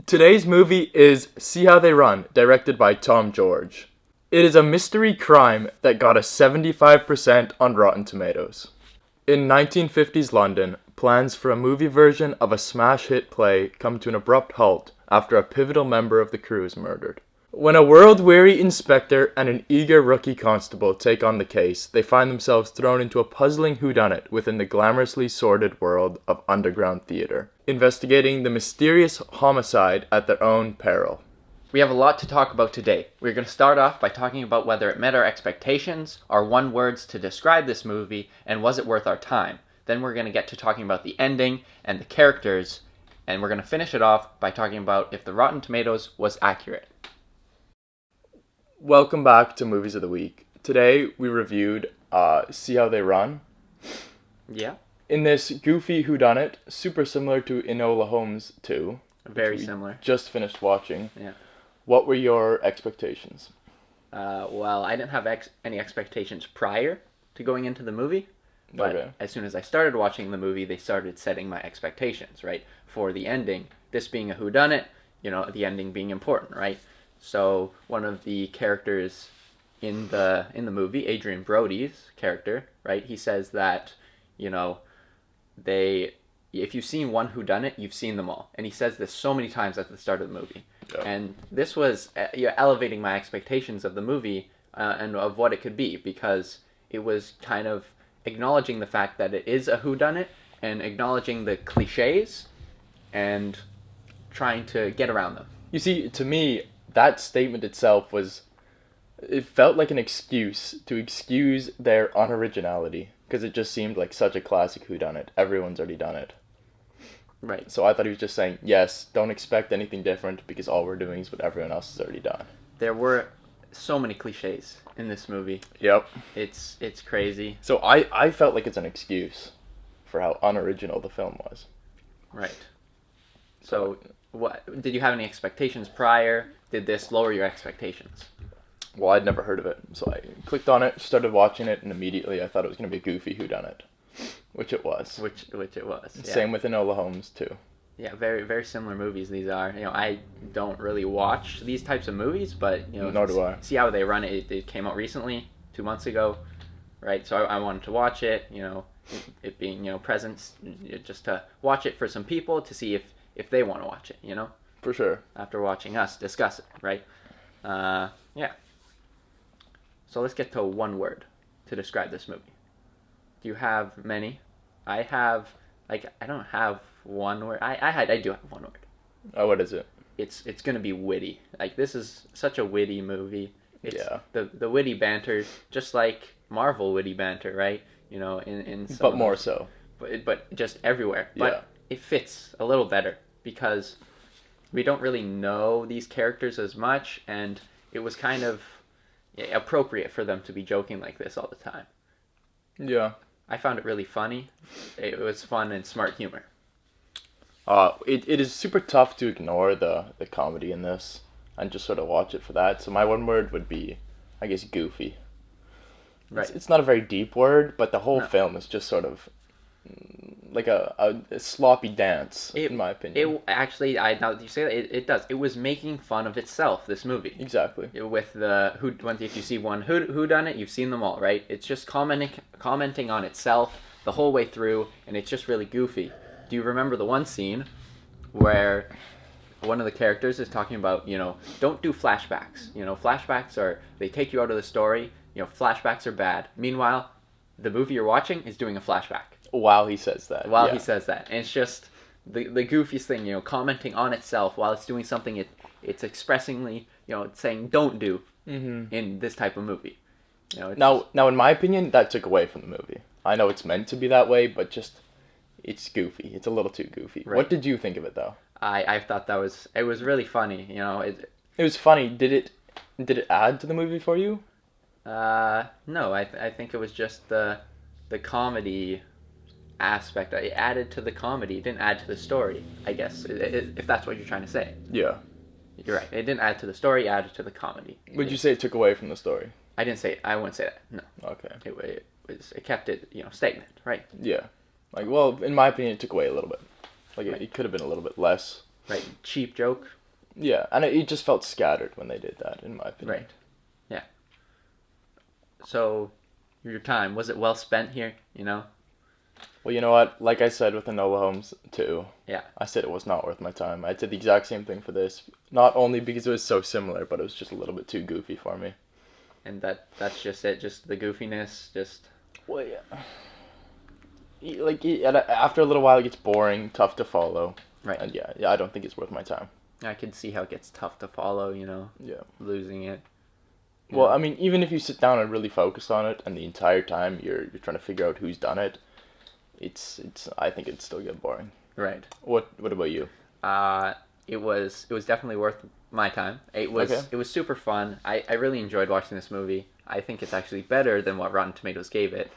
Today's movie is See How They Run, directed by Tom George. It is a mystery crime that got a 75% on Rotten Tomatoes. In 1950s London, plans for a movie version of a smash hit play come to an abrupt halt after a pivotal member of the crew is murdered. When a world-weary inspector and an eager rookie constable take on the case, they find themselves thrown into a puzzling whodunit within the glamorously sordid world of underground theater, investigating the mysterious homicide at their own peril. We have a lot to talk about today. We're going to start off by talking about whether it met our expectations, our one words to describe this movie, and was it worth our time. Then we're going to get to talking about the ending and the characters, and we're going to finish it off by talking about if the Rotten Tomatoes was accurate. Welcome back to Movies of the Week. Today we reviewed See How They Run. Yeah. In this goofy whodunit, super similar to Enola Holmes 2. Very similar. Just finished watching. Yeah. What were your expectations? Well, I didn't have any expectations prior to going into the movie. But As soon as I started watching the movie, they started setting my expectations, right? For the ending, this being a whodunit, the ending being important, right? So one of the characters in the movie, Adrian Brody's character, right? He says that, if you've seen one whodunit, you've seen them all. And he says this so many times at the start of the movie. Yep. And this was elevating my expectations of the movie and of what it could be, because it was kind of acknowledging the fact that it is a whodunit and acknowledging the cliches and trying to get around them. You see, to me, that statement itself it felt like an excuse to excuse their unoriginality, because it just seemed like such a classic whodunit. Everyone's already done it. Right. So I thought he was just saying, yes, don't expect anything different because all we're doing is what everyone else has already done. There were so many cliches in this movie. Yep. It's crazy. So I felt like it's an excuse for how unoriginal the film was. Right. So what did you have any expectations prior? Did this lower your expectations? Well, I'd never heard of it, so I clicked on it, started watching it, and immediately I thought it was going to be a goofy whodunit, which it was. Which it was. Yeah. Same with Enola Holmes too. Yeah, very very similar movies these are. I don't really watch these types of movies, but nor do I. See How They Run. It came out recently, 2 months ago, right? So I wanted to watch it. It being present, just to watch it for some people to see if they want to watch it. For sure. After watching us discuss it, right? Yeah. So let's get to one word to describe this movie. Do you have many? I don't have one word. I do have one word. Oh, what is it? It's gonna be witty. This is such a witty movie. It's the witty banter, just like Marvel witty banter, right? In some but more so. But just everywhere. But it fits a little better because we don't really know these characters as much, and it was kind of appropriate for them to be joking like this all the time. Yeah. I found it really funny. It was fun and smart humor. It is super tough to ignore the comedy in this and just sort of watch it for that. So my one word would be, I guess, goofy. Right. It's not a very deep word, but the whole film is just sort of like a sloppy dance, in my opinion. It actually, now that you say that, it does. It was making fun of itself, this movie. Exactly. With if you see one who done it, you've seen them all, right? It's just commenting on itself the whole way through, and it's just really goofy. Do you remember the one scene where one of the characters is talking about, don't do flashbacks. Flashbacks they take you out of the story. Flashbacks are bad. Meanwhile, the movie you're watching is doing a flashback. While he says that. He says that. And it's just the goofiest thing, commenting on itself while it's doing something it's expressingly, it's saying don't do in this type of movie. Now, in my opinion, that took away from the movie. I know it's meant to be that way, but just, it's goofy. It's a little too goofy. Right. What did you think of it, though? I thought it was really funny, It was funny. Did it add to the movie for you? No, I think it was just the comedy aspect. It added to the comedy. It didn't add to the story, I guess, if that's what you're trying to say. Yeah. You're right. It didn't add to the story, it added to the comedy. Would you say it took away from the story? I wouldn't say that, no. Okay. It kept it, stagnant, right? Yeah. In my opinion, it took away a little bit. It could have been a little bit less. Right, cheap joke. Yeah, and it just felt scattered when they did that, in my opinion. Right. Yeah. So, your time, was it well spent here, you know? Well, you know what? Like I said with Enola Holmes 2, Yeah. I said it was not worth my time. I did the exact same thing for this. Not only because it was so similar, but it was just a little bit too goofy for me. And that's just it, just the goofiness, just... Well, yeah. After a little while, it gets boring, tough to follow. Right. And yeah, I don't think it's worth my time. I can see how it gets tough to follow, you know, Yeah. losing it. Well, I mean, even if you sit down and really focus on it, and the entire time you're trying to figure out who's done it, it's I think it'd still get boring. Right. What about you? It was definitely worth my time. It was Okay. it was super fun. I really enjoyed watching this movie. I think it's actually better than what Rotten Tomatoes gave it.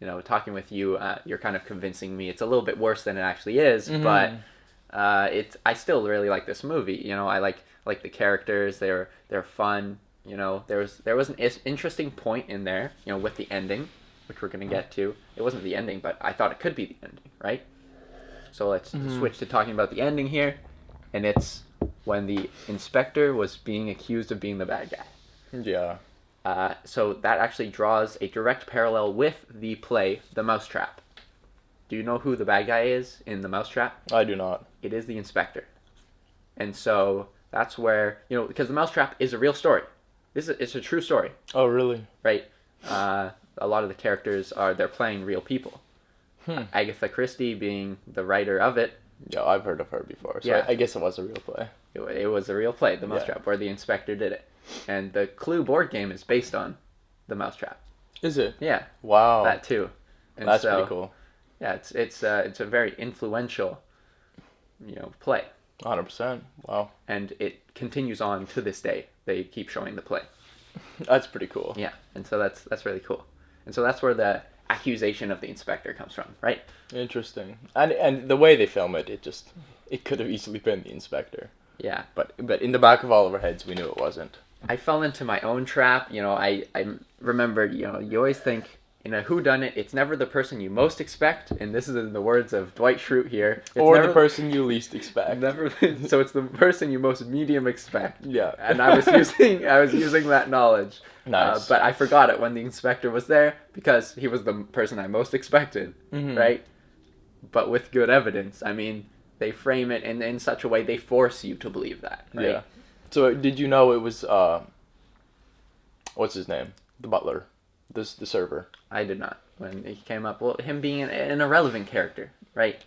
You know, talking with you, you're kind of convincing me it's a little bit worse than it actually is, but I still really like this movie. You know, I like the characters. They're fun. You know, there was an interesting point in there. You know, with the ending, which we're gonna get to. It wasn't the ending, but I thought it could be the ending, right? So let's switch to talking about the ending here, and it's when the inspector was being accused of being the bad guy. Yeah. So that actually draws a direct parallel with the play The Mousetrap. Do you know who the bad guy is in The Mousetrap? I do not. It is the inspector. And so that's where, you know, because The Mousetrap is a real story. It's a true story, Oh, really? right? A lot of the characters they're playing real people. Agatha Christie being the writer of it. Yeah, I've heard of her before, so Yeah. I guess it was a real play. It was a real play, The Mousetrap, where the inspector did it. And the Clue board game is based on The Mousetrap. Is it? Yeah, Wow. that too. And That's so, pretty cool. Yeah, it's a very influential, you know, play, 100%. Wow. and it continues on to this day. They keep showing the play. That's pretty cool. Yeah, and so that's really cool. And so that's where the accusation of the inspector comes from, right? Interesting. And the way they film it, it could have easily been the inspector. Yeah. But in the back of all of our heads, we knew it wasn't. I fell into my own trap. You know, I remembered, you know, you always think in a whodunit, it's never the person you most expect, and this is in the words of Dwight Schrute here. It's Or never the person you least expect. Never. So it's the person you most medium expect. Yeah. And I was using that knowledge. Nice. But I forgot it when the inspector was there because he was the person I most expected, right? But with good evidence. I mean, they frame it in such a way they force you to believe that, right? Yeah. So did you know it was what's his name? The butler, the server. I did not when he came up. Well, him being an irrelevant character, right?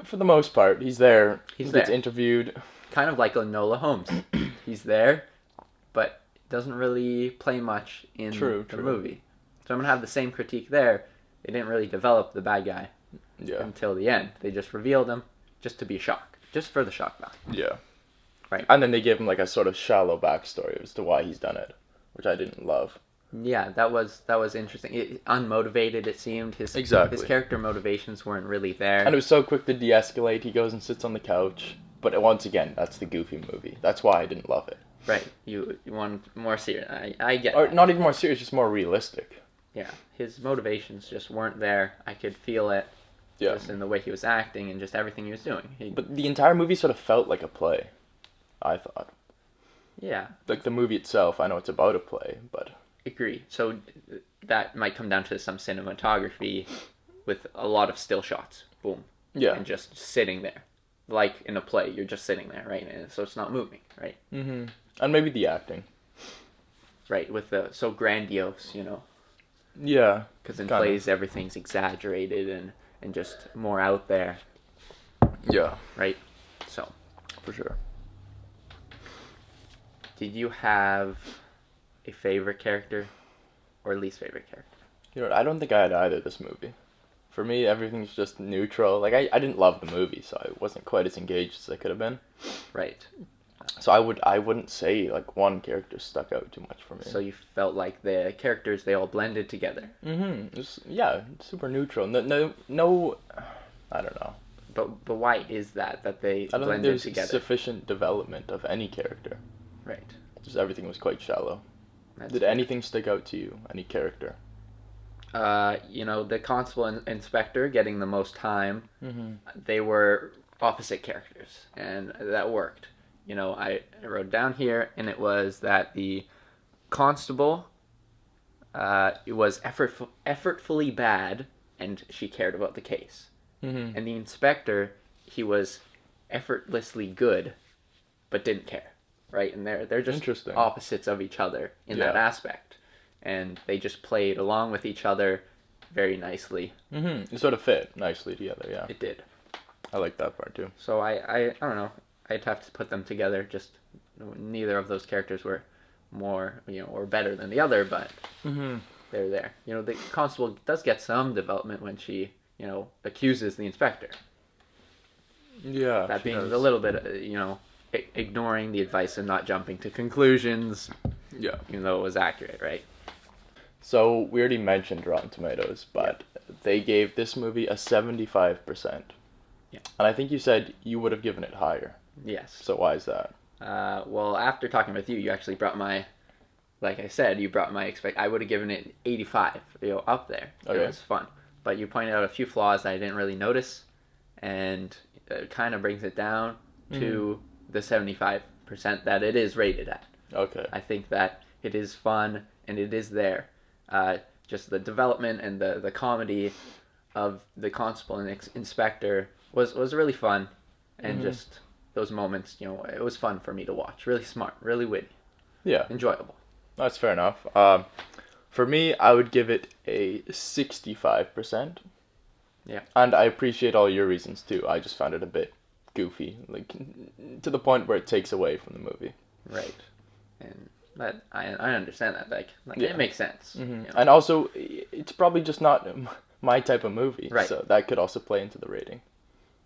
For the most part, he's there. He's He gets there. interviewed. Kind of like Enola Holmes. He's there, but doesn't really play much in True. the movie. So I'm gonna have the same critique there. They didn't really develop the bad guy Yeah. until the end. They just revealed him just to be a shock, just for the shock value. Yeah. Right. And then they give him like a sort of shallow backstory as to why he's done it, which I didn't love. Yeah, that was interesting. Unmotivated, it seemed. His character motivations weren't really there. And it was so quick to de-escalate. He goes and sits on the couch. But once again, that's the goofy movie. That's why I didn't love it. Right. You want more serious. I get Or that. not even more serious, just more realistic. Yeah. His motivations just weren't there. I could feel it Yeah. just in the way he was acting and just everything he was doing. But the entire movie sort of felt like a play, I thought. Yeah. Like the movie itself, I know it's about a play, but... Agree. So that might come down to some cinematography with a lot of still shots. Boom. Yeah. And just sitting there. Like in a play, you're just sitting there, right? And so it's not moving, right? Mm-hmm. And maybe the acting. Right, with the so grandiose, you know. Yeah. Because in Kinda. plays, everything's exaggerated and just more out there, Yeah, right? So, for sure. did you have a favorite character or least favorite character? You know, I don't think I had either this movie. For me, everything's just neutral. Like, I didn't love the movie, so I wasn't quite as engaged as I could have been. Right. So I wouldn't say, like, one character stuck out too much for me. So you felt like the characters, they all blended together. Mm-hmm. Yeah, super neutral. No, I don't know. But why is that they I don't think blended there's together? sufficient development of any character. Right. Just everything was quite shallow. That's Did fair. anything stick out to you? Any character? You know, the constable and inspector getting the most time, Mm-hmm. they were opposite characters, and that worked. I wrote down here, and it was that the constable it was effortfully bad, and she cared about the case. Mm-hmm. And the inspector, he was effortlessly good, but didn't care, right? And they're just Interesting. opposites of each other in that Yeah. aspect, and they just played along with each other very nicely. Mm-hmm. It sort of fit nicely together. Yeah, It did. I like that part too. So I don't know. I'd have to put them together. Just neither of those characters were more or better than the other, but Mm-hmm. they're there. The constable does get some development when she accuses the inspector. Yeah. That she being does. a little bit ignoring the advice and not jumping to conclusions, Yeah. even though it was accurate, right? So we already mentioned Rotten Tomatoes, but they gave this movie a 75%. Yeah. And I think you said you would have given it higher. Yes. So why is that? Well, after talking with you, you actually brought like I said, you brought my I would have given it 85, up there. Okay. It was fun. But you pointed out a few flaws that I didn't really notice, and it kind of brings it down to the 75% that it is rated at. Okay. I think that it is fun, and it is there. Just the development and the comedy of the constable and inspector was really fun, and just those moments, it was fun for me to watch. Really smart, really witty, Yeah, enjoyable. that's fair enough. For me, I would give it a 65%. Yeah. And I appreciate all your reasons too. I just found it a bit goofy, like to the point where it takes away from the movie. Right. And that I understand that. Like Yeah. it makes sense. And also, it's probably just not my type of movie, Right. so that could also play into the rating.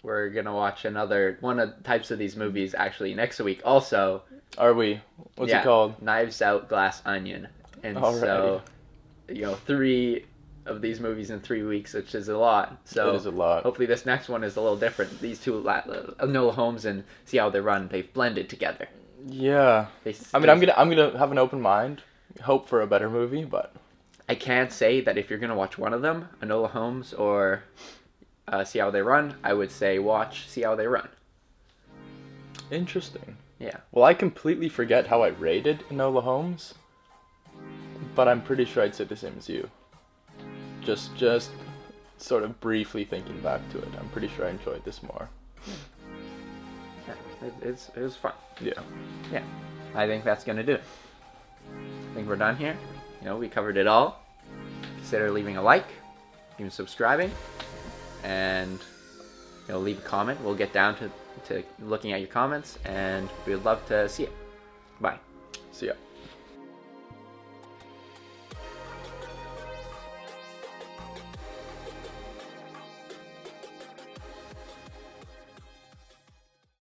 We're gonna watch another one of types of these movies actually next week. Also, Are we? What's it called? Knives Out, Glass Onion, and so 3 of these movies in 3 weeks, which is a lot. So It is a lot. hopefully this next one is a little different. These two, Enola Holmes and See How They Run, they've blended together. Yeah. I mean, I'm gonna have an open mind, hope for a better movie, but I can't say that if you're gonna watch one of them, Enola Holmes or See How They Run, I would say watch See How They Run. interesting. Yeah. Well, I completely forget how I rated Enola Holmes, but I'm pretty sure I'd say the same as you. Just sort of briefly thinking back to it, I'm pretty sure I enjoyed this more. Yeah, it was fun. Yeah. Yeah, I think that's gonna do it. I think we're done here. We covered it all. Consider leaving a like, even subscribing, and leave a comment. We'll get down to looking at your comments, and we would love to see it. Bye. See ya.